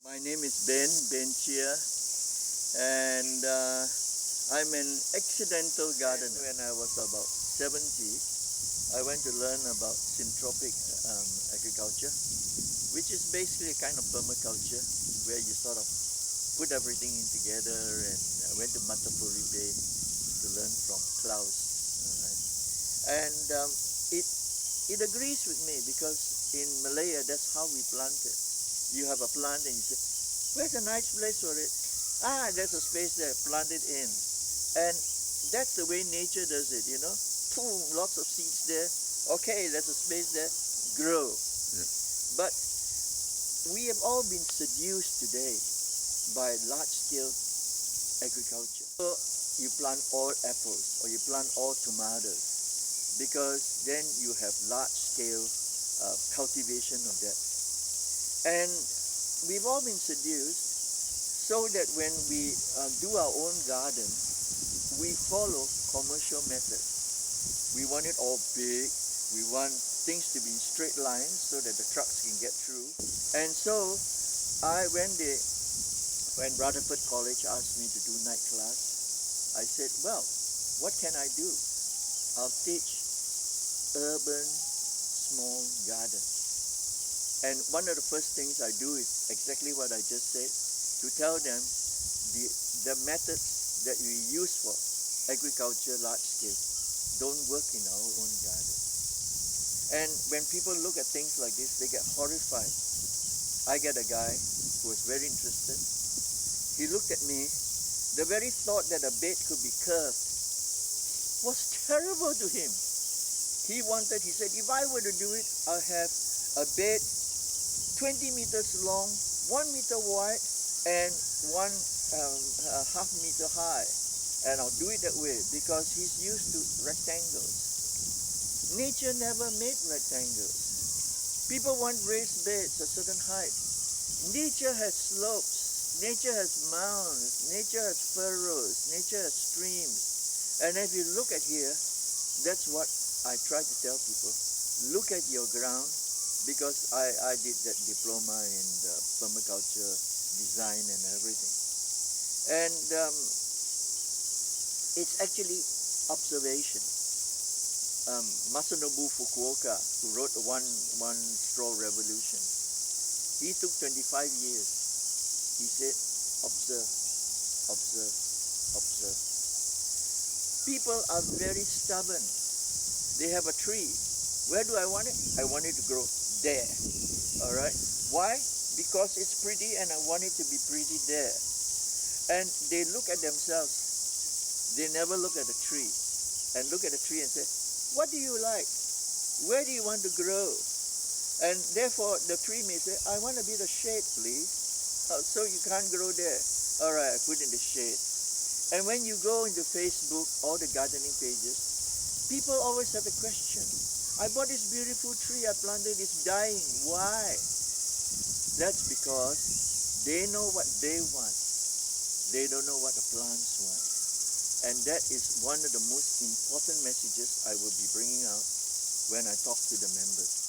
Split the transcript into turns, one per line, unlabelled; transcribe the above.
My name is Ben Cheah, and I'm an accidental gardener. When I was about 70, I went to learn about syntropic agriculture, which is basically a kind of permaculture where you sort of put everything in together, and I went to Matapuri Bay to learn from Klaus. All right. And it agrees with me because in Malaya, that's how we plant it. You have a plant and you say, where's a nice place for it? There's a space there, plant it in. And that's the way nature does it, Boom, lots of seeds there. Okay, there's a space there, grow.
Yeah.
But we have all been seduced today by large-scale agriculture. So you plant all apples or you plant all tomatoes because then you have large-scale cultivation of that. And we've all been seduced so that when we do our own garden, we follow commercial methods. We want it all big. We want things to be in straight lines so that the trucks can get through. And so when Rutherford College asked me to do night class, I said, well, what can I do? I'll teach urban small garden. And one of the first things I do is exactly what I just said, to tell them the methods that we use for agriculture large scale don't work in our own garden. And when people look at things like this, they get horrified. I get a guy who was very interested. He looked at me. The very thought that a bed could be curved was terrible to him. He said, if I were to do it, I'll have a bed 20 meters long, 1 meter wide, and one half meter high. And I'll do it that way because he's used to rectangles. Nature never made rectangles. People want raised beds a certain height. Nature has slopes, nature has mounds, nature has furrows, nature has streams. And if you look at here, that's what I try to tell people. Look at your ground, because I did that diploma in permaculture design and everything. And it's actually observation. Masanobu Fukuoka, who wrote One Straw Revolution, he took 25 years. He said, observe, observe, observe. People are very stubborn. They have a tree. Where do I want it? I want it to grow there. All right? Why? Because it's pretty and I want it to be pretty there. And they look at themselves. They never look at a tree. And look at a tree and say, what do you like? Where do you want to grow? And therefore, the tree may say, I want to be the shade, please. So you can't grow there. All right, I put in the shade. And when you go into Facebook, all the gardening pages, people always have a question. I bought this beautiful tree I planted, it's dying. Why? That's because they know what they want. They don't know what the plants want. And that is one of the most important messages I will be bringing out when I talk to the members.